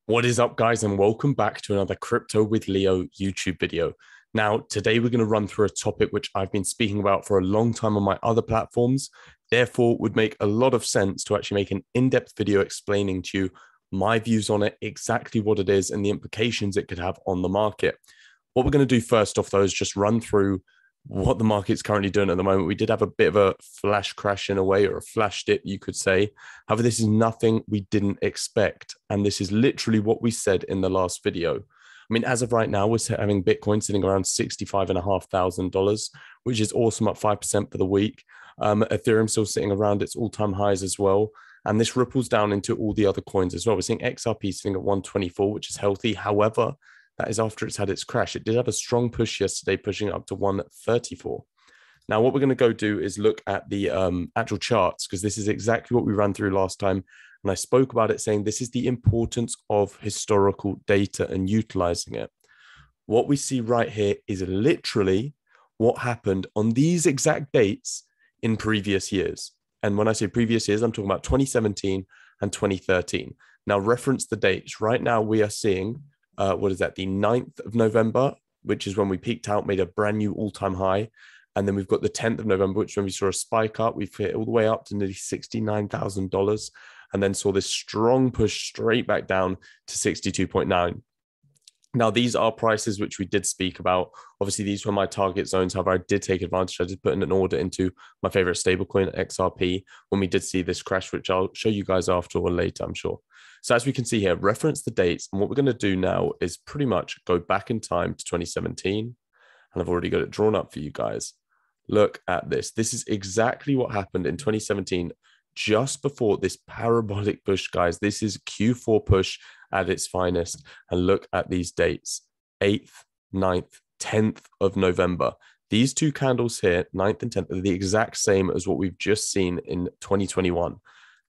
What is up, guys, and welcome back to another Crypto with Leo YouTube video. Now, today we're going to run through a topic which I've been speaking about for a long time on my other platforms. Therefore, would make a lot of sense to actually make an in-depth video explaining to you my views on it, exactly what it is, and the implications it could have on the market. What we're going to do first off, though, is just run through what the market's currently doing at the moment. We did have a bit of a flash crash in a way, or a flash dip, you could say. However, this is nothing we didn't expect. And this is literally what we said in the last video. I mean, as of right now, we're having Bitcoin sitting around $65,500, which is awesome, up 5% for the week. Ethereum still sitting around its all-time highs as well. And this ripples down into all the other coins as well. We're seeing XRP sitting at 124, which is healthy. However, that is after it's had its crash. It did have a strong push yesterday, pushing it up to 134. Now, what we're going to go do is look at the actual charts, because this is exactly what we ran through last time. And I spoke about it saying this is the importance of historical data and utilizing it. What we see right here is literally what happened on these exact dates in previous years. And when I say previous years, I'm talking about 2017 and 2013. Now, reference the dates. Right now, we are seeing what is that? The 9th of November, which is when we peaked out, made a brand new all-time high. And then we've got the 10th of November, which is when we saw a spike up. We've hit all the way up to nearly $69,000 and then saw this strong push straight back down to 62.9. Now, these are prices which we did speak about. Obviously, these were my target zones. However, I did take advantage. I did put in an order into my favorite stablecoin, XRP, when we did see this crash, which I'll show you guys after or later, I'm sure. So as we can see here, reference the dates. And what we're going to do now is pretty much go back in time to 2017. And I've already got it drawn up for you guys. Look at this. This is exactly what happened in 2017, just before this parabolic push, guys. This is Q4 push at its finest. And look at these dates, 8th, 9th, 10th of November. These two candles here, 9th and 10th, are the exact same as what we've just seen in 2021.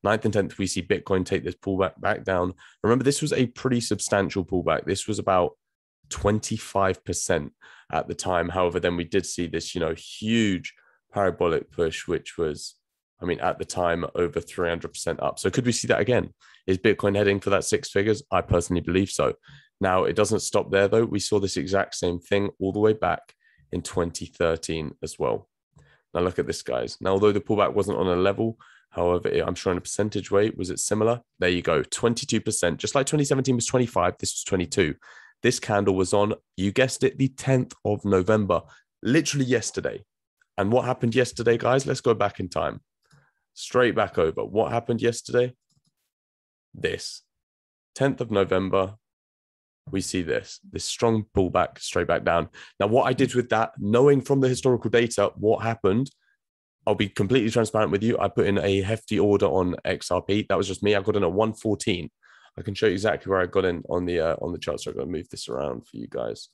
9th and 10th, we see Bitcoin take this pullback back down. Remember, this was a pretty substantial pullback. This was about 25% at the time. However, then we did see this, huge parabolic push, which was, I mean, at the time, over 300% up. So could we see that again? Is Bitcoin heading for that six figures? I personally believe so. Now, it doesn't stop there, though. We saw this exact same thing all the way back in 2013 as well. Now, look at this, guys. Now, although the pullback wasn't on a level, however, I'm showing a percentage rate. Was it similar? There you go, 22%. Just like 2017 was 25, this was 22. This candle was on, you guessed it, the 10th of November, literally yesterday. And what happened yesterday, guys? Let's go back in time. Straight back over. What happened yesterday? This. 10th of November, we see this strong pullback straight back down. Now, what I did with that, knowing from the historical data what happened, I'll be completely transparent with you. I put in a hefty order on XRP. That was just me. I got in at 114. I can show you exactly where I got in on the chart. So I'm going to move this around for you guys.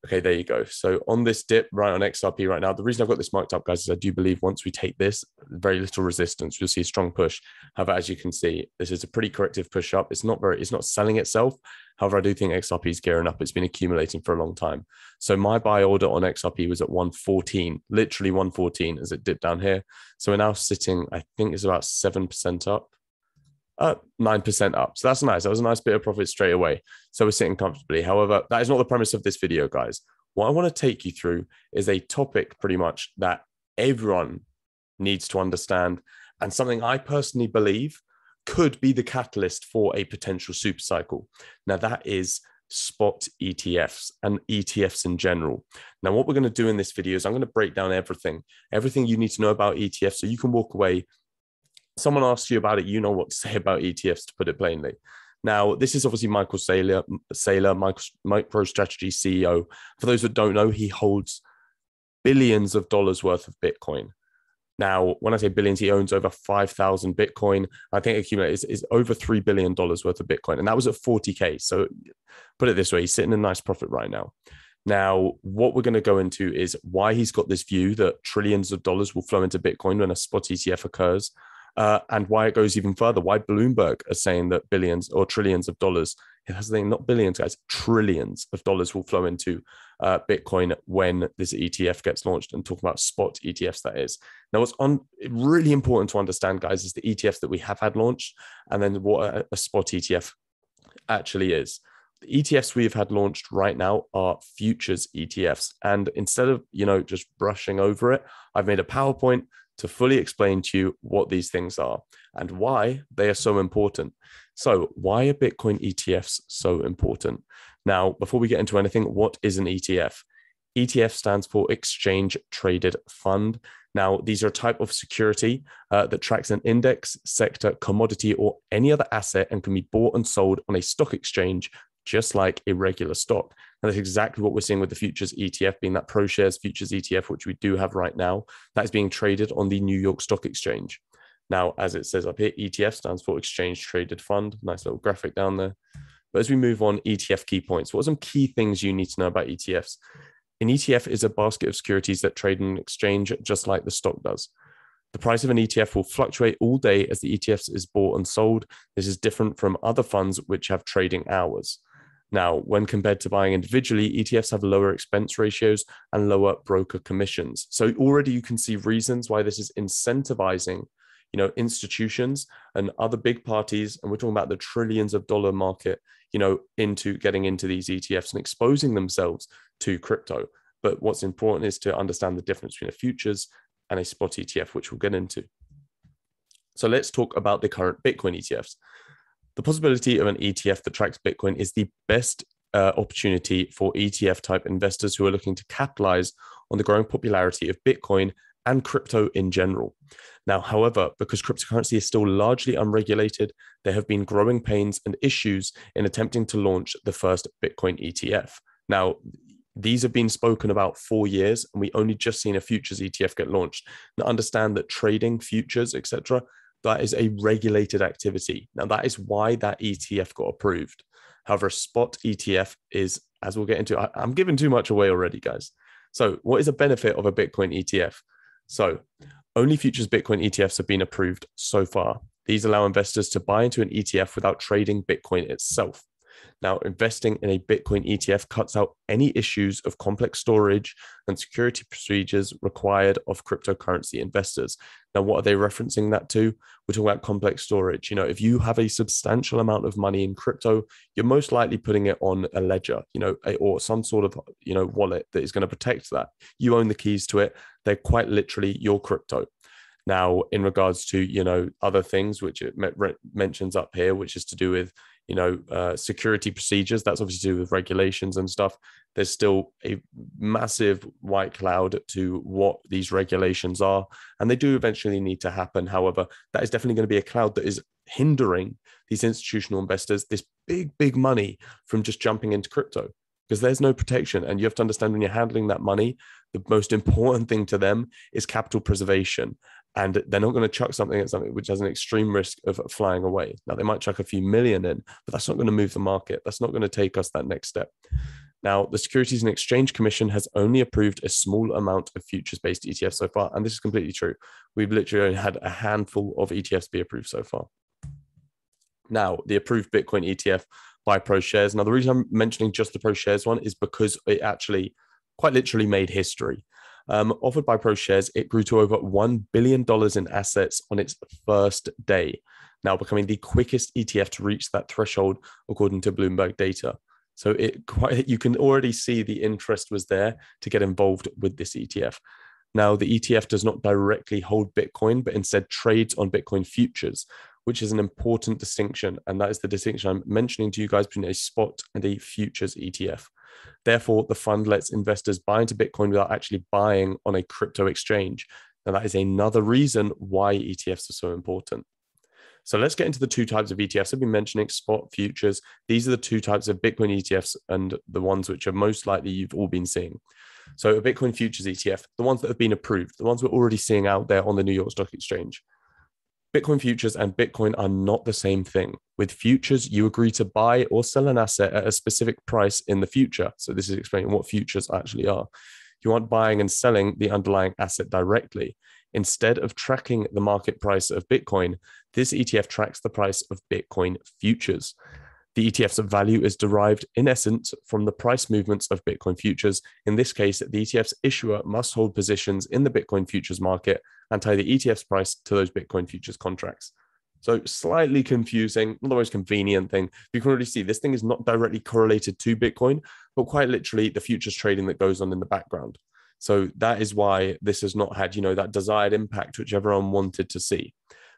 Okay, there you go. So on this dip right on XRP right now, the reason I've got this marked up, guys, is I do believe once we take this, very little resistance, we'll see a strong push. However, as you can see, this is a pretty corrective push up. It's not selling itself. However, I do think XRP is gearing up. It's been accumulating for a long time. So my buy order on XRP was at 114, literally 114 as it dipped down here. So we're now sitting, I think it's about 7% up. 9% up. So that's nice. That was a nice bit of profit straight away. So we're sitting comfortably. However, that is not the premise of this video, guys. What I want to take you through is a topic pretty much that everyone needs to understand, and something I personally believe could be the catalyst for a potential super cycle. Now, that is spot ETFs and ETFs in general. Now, what we're going to do in this video is I'm going to break down everything you need to know about ETFs so you can walk away. Someone asks you about it, you know what to say about ETFs, to put it plainly. Now, this is obviously Michael Saylor, MicroStrategy CEO. For those that don't know, he holds billions of dollars worth of Bitcoin. Now, when I say billions, he owns over 5,000 Bitcoin. I think accumulated is over $3 billion worth of Bitcoin. And that was at 40K. So put it this way, he's sitting in a nice profit right now. Now, what we're going to go into is why he's got this view that trillions of dollars will flow into Bitcoin when a spot ETF occurs. And why it goes even further, why Bloomberg are saying that billions or trillions of dollars, it has the thing, not billions, guys, trillions of dollars will flow into Bitcoin when this ETF gets launched, and talking about spot ETFs, that is. Now, what's really important to understand, guys, is the ETFs that we have had launched, and then what a spot ETF actually is. The ETFs we've had launched right now are futures ETFs. And instead of, just brushing over it, I've made a PowerPoint to fully explain to you what these things are and why they are so important. So why are Bitcoin ETFs so important? Now, before we get into anything, what is an ETF? ETF stands for Exchange Traded Fund. Now, these are a type of security that tracks an index, sector, commodity, or any other asset and can be bought and sold on a stock exchange, just like a regular stock. And that's exactly what we're seeing with the futures ETF, being that ProShares futures ETF, which we do have right now, that is being traded on the New York Stock Exchange. Now, as it says up here, ETF stands for Exchange Traded Fund. Nice little graphic down there. But as we move on, ETF key points. What are some key things you need to know about ETFs? An ETF is a basket of securities that trade in an exchange just like the stock does. The price of an ETF will fluctuate all day as the ETFs is bought and sold. This is different from other funds which have trading hours. Now, when compared to buying individually, ETFs have lower expense ratios and lower broker commissions. So already you can see reasons why this is incentivizing, institutions and other big parties, and we're talking about the trillions of dollar market, into getting into these ETFs and exposing themselves to crypto. But what's important is to understand the difference between a futures and a spot ETF, which we'll get into. So let's talk about the current Bitcoin ETFs. The possibility of an ETF that tracks Bitcoin is the best opportunity for ETF type investors who are looking to capitalize on the growing popularity of Bitcoin and crypto in general. Now, however, because cryptocurrency is still largely unregulated, there have been growing pains and issues in attempting to launch the first Bitcoin ETF. Now, these have been spoken about for years, and we only just seen a futures ETF get launched. Now, understand that trading futures, etc., that is a regulated activity. Now, that is why that ETF got approved. However, a spot ETF is, as we'll get into, I'm giving too much away already, guys. So what is a benefit of a Bitcoin ETF? So only futures Bitcoin ETFs have been approved so far. These allow investors to buy into an ETF without trading Bitcoin itself. Now, investing in a Bitcoin ETF cuts out any issues of complex storage and security procedures required of cryptocurrency investors. Now, what are they referencing that to? We're talking about complex storage. If you have a substantial amount of money in crypto, you're most likely putting it on a ledger, or some sort of, wallet that is going to protect that. You own the keys to it. They're quite literally your crypto. Now, in regards to, other things, which it mentions up here, which is to do with, security procedures, that's obviously to do with regulations and stuff. There's still a massive white cloud to what these regulations are, and they do eventually need to happen. However, that is definitely going to be a cloud that is hindering these institutional investors, this big money, from just jumping into crypto, because there's no protection. And you have to understand, when you're handling that money, the most important thing to them is capital preservation. And they're not going to chuck something at something which has an extreme risk of flying away. Now, they might chuck a few million in, but that's not going to move the market. That's not going to take us that next step. Now, the Securities and Exchange Commission has only approved a small amount of futures-based ETFs so far, and this is completely true. We've literally only had a handful of ETFs be approved so far. Now, the approved Bitcoin ETF by ProShares. Now, the reason I'm mentioning just the ProShares one is because it actually quite literally made history. Offered by ProShares, it grew to over $1 billion in assets on its first day, now becoming the quickest ETF to reach that threshold, according to Bloomberg data. So you can already see the interest was there to get involved with this ETF. Now, the ETF does not directly hold Bitcoin, but instead trades on Bitcoin futures, which is an important distinction. And that is the distinction I'm mentioning to you guys between a spot and a futures ETF. Therefore, the fund lets investors buy into Bitcoin without actually buying on a crypto exchange. Now, that is another reason why ETFs are so important. So let's get into the two types of ETFs I've been mentioning, spot, futures. These are the two types of Bitcoin ETFs, and the ones which are most likely you've all been seeing. So a Bitcoin futures ETF, the ones that have been approved, the ones we're already seeing out there on the New York Stock Exchange. Bitcoin futures and Bitcoin are not the same thing. With futures, you agree to buy or sell an asset at a specific price in the future. So this is explaining what futures actually are. You aren't buying and selling the underlying asset directly. Instead of tracking the market price of Bitcoin, this ETF tracks the price of Bitcoin futures. The ETF's value is derived, in essence, from the price movements of Bitcoin futures. In this case, the ETF's issuer must hold positions in the Bitcoin futures market and tie the ETF's price to those Bitcoin futures contracts. So slightly confusing, not the most convenient thing. You can already see this thing is not directly correlated to Bitcoin, but quite literally the futures trading that goes on in the background. So that is why this has not had, that desired impact which everyone wanted to see.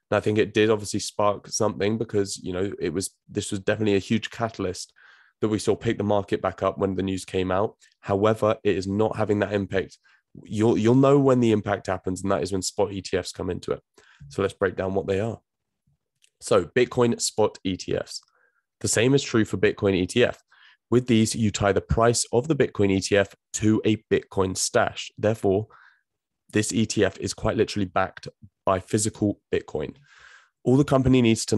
And I think it did obviously spark something because, this was definitely a huge catalyst that we saw pick the market back up when the news came out. However, it is not having that impact. You'll know when the impact happens, and that is when spot ETFs come into it. So let's break down what they are. So Bitcoin spot ETFs. The same is true for Bitcoin ETF. With these, you tie the price of the Bitcoin ETF to a Bitcoin stash. Therefore, this ETF is quite literally backed by physical Bitcoin. All the company needs to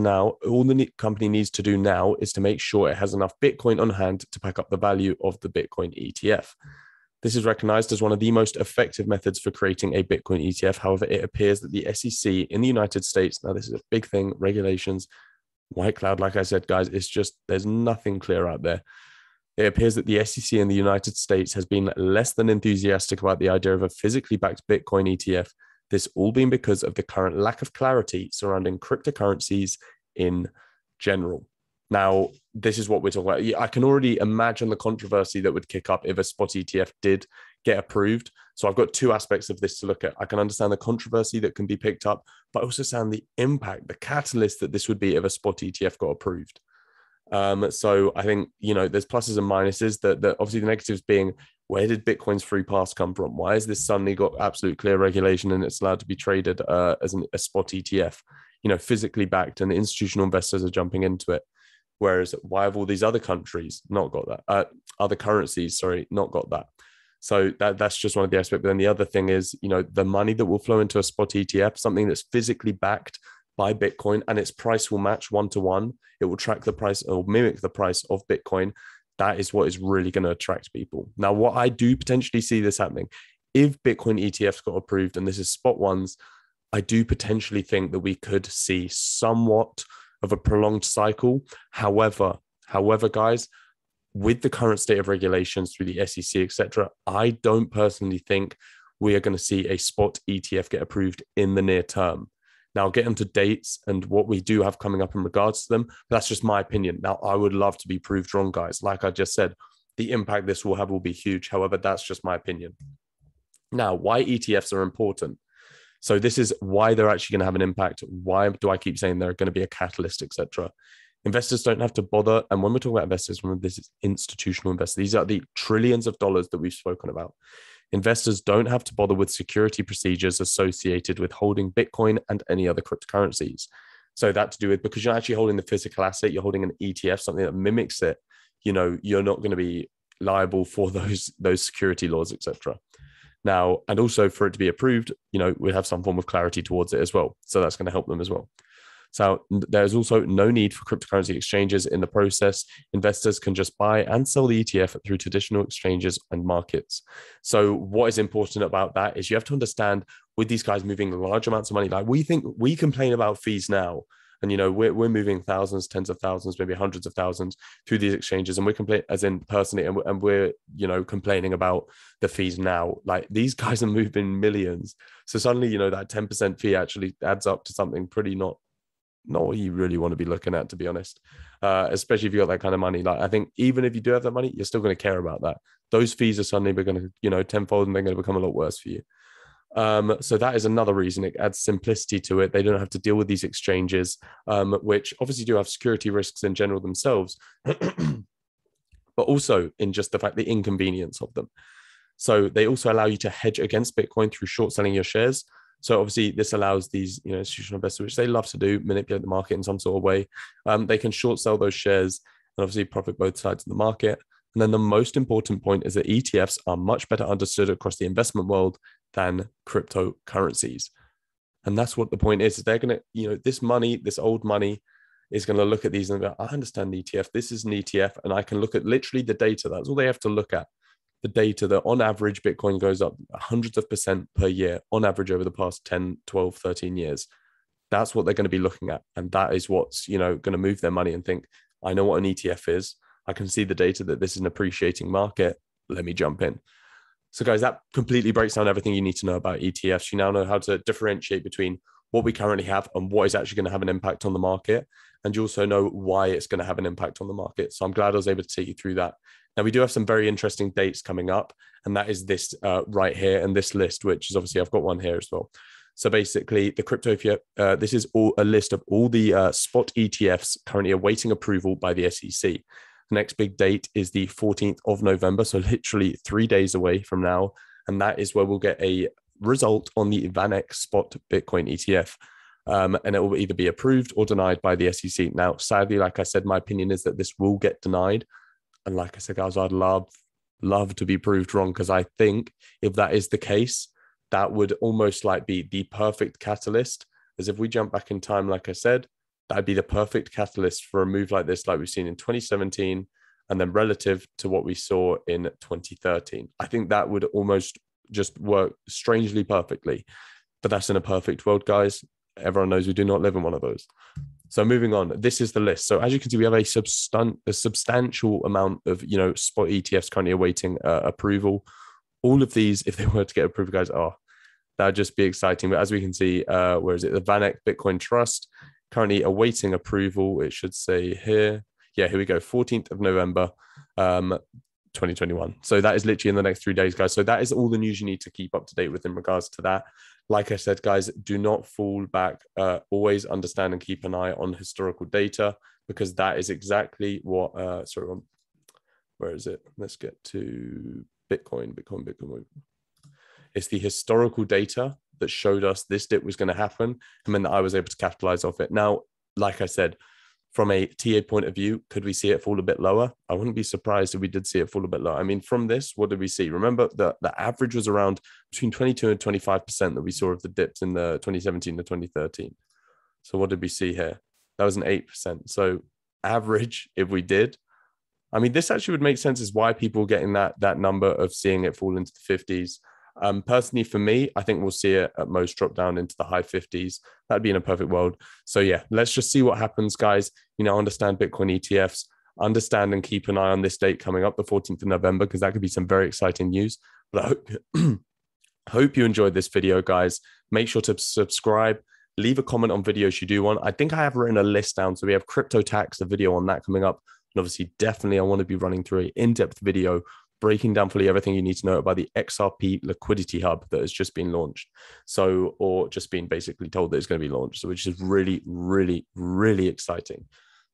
do now is to make sure it has enough Bitcoin on hand to back up the value of the Bitcoin ETF. This is recognized as one of the most effective methods for creating a Bitcoin ETF. However, it appears that the SEC in the United States, now this is a big thing, regulations, white cloud, like I said, guys, it's just, there's nothing clear out there. It appears that the SEC in the United States has been less than enthusiastic about the idea of a physically backed Bitcoin ETF. This all being because of the current lack of clarity surrounding cryptocurrencies in general. Now, this is what we're talking about. I can already imagine the controversy that would kick up if a spot ETF did get approved. So I've got two aspects of this to look at. I can understand the controversy that can be picked up, but also understand the impact, the catalyst that this would be if a spot ETF got approved. So I think, there's pluses and minuses. That obviously the negatives being, where did Bitcoin's free pass come from? Why has this suddenly got absolute clear regulation and it's allowed to be traded as a spot ETF, physically backed, and the institutional investors are jumping into it? Whereas why have all these other countries not got that? Other currencies, not got that. So that's just one of the aspects. But then the other thing is, the money that will flow into a spot ETF, something that's physically backed by Bitcoin, and its price will match 1-to-1. It will track the price or mimic the price of Bitcoin. That is what is really going to attract people. Now, what I do potentially see this happening, if Bitcoin ETFs got approved, and this is spot ones, I do potentially think that we could see somewhat of a prolonged cycle. However, guys, with the current state of regulations through the SEC, etc., I don't personally think we are going to see a spot ETF get approved in the near term. Now, I'll get into dates and what we do have coming up in regards to them. That's just my opinion. Now, I would love to be proved wrong, guys. Like I just said, the impact this will have will be huge. However, that's just my opinion. Now, why ETFs are important. So this is why they're actually going to have an impact. Why do I keep saying they're going to be a catalyst, etc.? Investors don't have to bother. And when we're talking about investors, remember, this is institutional investors. These are the trillions of dollars that we've spoken about. Investors don't have to bother with security procedures associated with holding Bitcoin and any other cryptocurrencies. So that's to do with, because you're actually holding the physical asset, you're holding an ETF, something that mimics it, you're not going to be liable for those security laws, etc. Now, and also for it to be approved, we have some form of clarity towards it as well. So that's going to help them as well. So there's also no need for cryptocurrency exchanges in the process. Investors can just buy and sell the ETF through traditional exchanges and markets. So what is important about that is you have to understand, with these guys moving large amounts of money, like we complain about fees now. And, we're moving thousands, tens of thousands, maybe hundreds of thousands through these exchanges. And we're complaining, as in personally, and we're, complaining about the fees now. Like, these guys are moving millions. So suddenly, that 10% fee actually adds up to something pretty not what you really want to be looking at, to be honest, especially if you got that kind of money. Like, I think even if you do have that money, you're still going to care about that. Those fees are suddenly going to, tenfold, and they're going to become a lot worse for you. So that is another reason. It adds simplicity to it. They don't have to deal with these exchanges, which obviously do have security risks in general themselves, but also in just the fact, the inconvenience of them. So they also allow you to hedge against Bitcoin through short selling your shares. So obviously this allows these, institutional investors, which they love to do, manipulate the market in some sort of way. They can short sell those shares and obviously profit both sides of the market. And then the most important point is that ETFs are much better understood across the investment world than cryptocurrencies. And that's what the point is. They're going to, this money, this old money is going to look at these and go, I understand the ETF. This is an ETF. And I can look at literally the data. That's all they have to look at. The data that on average, Bitcoin goes up hundreds of percent per year on average over the past 10, 12, 13 years. That's what they're going to be looking at. And that is what's, going to move their money and think, I know what an ETF is. I can see the data that this is an appreciating market. Let me jump in. So guys, that completely breaks down everything you need to know about ETFs. You now know how to differentiate between what we currently have and what is actually going to have an impact on the market. And you also know why it's going to have an impact on the market. So I'm glad I was able to take you through that. Now, we do have some very interesting dates coming up, and that is this right here and this list, which is obviously, I've got one here as well. So basically, the crypto ETF, this is a list of all the spot ETFs currently awaiting approval by the SEC. The next big date is the 14th of November, so literally 3 days away from now. And that is where we'll get a result on the VanEck spot Bitcoin ETF. And it will either be approved or denied by the SEC. Now, sadly, like I said, my opinion is that this will get denied. And like I said, guys, I'd love to be proved wrong, because I think if that is the case, that would almost like be the perfect catalyst. As if we jump back in time, like I said, that'd be the perfect catalyst for a move like this, like we've seen in 2017, and then relative to what we saw in 2013. I think that would almost just work strangely perfectly. But that's in a perfect world, guys. Everyone knows we do not live in one of those. So moving on, this is the list. So as you can see, we have a substantial amount of, spot ETFs currently awaiting approval. All of these, if they were to get approved, guys, that'd just be exciting. But as we can see, where is it? The VanEck Bitcoin Trust currently awaiting approval. It should say here. Yeah, here we go. 14th of November, 2021. So that is literally in the next 3 days, guys. So that is all the news you need to keep up to date with in regards to that. Like I said, guys, do not fall back. Always understand and keep an eye on historical data, because that is exactly what, where is it? Let's get to Bitcoin. It's the historical data that showed us this dip was going to happen, and then I was able to capitalize off it. Now, like I said, from a TA point of view, could we see it fall a bit lower? I wouldn't be surprised if we did see it fall a bit lower. I mean, from this, what did we see? Remember, the average was around between 22 and 25% that we saw of the dips in the 2017 to 2013. So what did we see here? That was an 8%. So average, if we did, I mean, this actually would make sense as why people are getting that number of seeing it fall into the 50s. Personally, for me, I think we'll see it at most drop down into the high 50s. That'd be in a perfect world. So yeah, let's just see what happens, guys. Understand Bitcoin ETFs, understand and keep an eye on this date coming up, the 14th of November, because that could be some very exciting news. But I hope you enjoyed this video, guys. Make sure to subscribe. Leave a comment on videos you do want. I think I have written a list down. So we have crypto tax, a video on that coming up. And obviously, definitely, I want to be running through an in-depth video breaking down fully everything you need to know about the XRP liquidity hub that has just been launched. So, or just been basically told that it's going to be launched, so which is really, really, really exciting.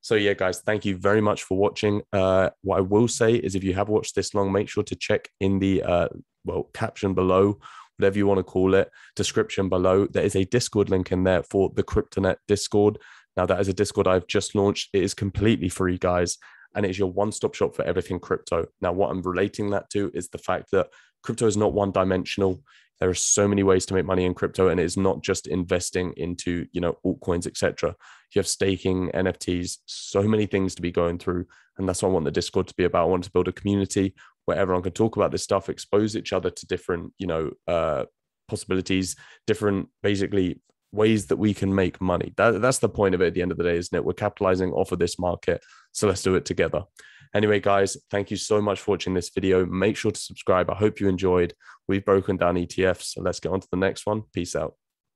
So yeah, guys, thank you very much for watching. What I will say is, if you have watched this long, make sure to check in the caption below, whatever you want to call it, description below. There is a Discord link in there for the CryptoNet Discord. Now, that is a Discord I've just launched. It is completely free, guys, and it's your one-stop shop for everything crypto. Now, what I'm relating that to is the fact that crypto is not one-dimensional. There are so many ways to make money in crypto, and it's not just investing into, altcoins, etc. You have staking, NFTs, so many things to be going through, and that's what I want the Discord to be about. I want to build a community where everyone can talk about this stuff, expose each other to different, possibilities, different, basically, ways that we can make money. That's the point of it at the end of the day, isn't it? We're capitalizing off of this market, so let's do it together. Anyway, guys, thank you so much for watching this video. Make sure to subscribe. I hope you enjoyed. We've broken down ETFs, so let's get on to the next one. Peace out.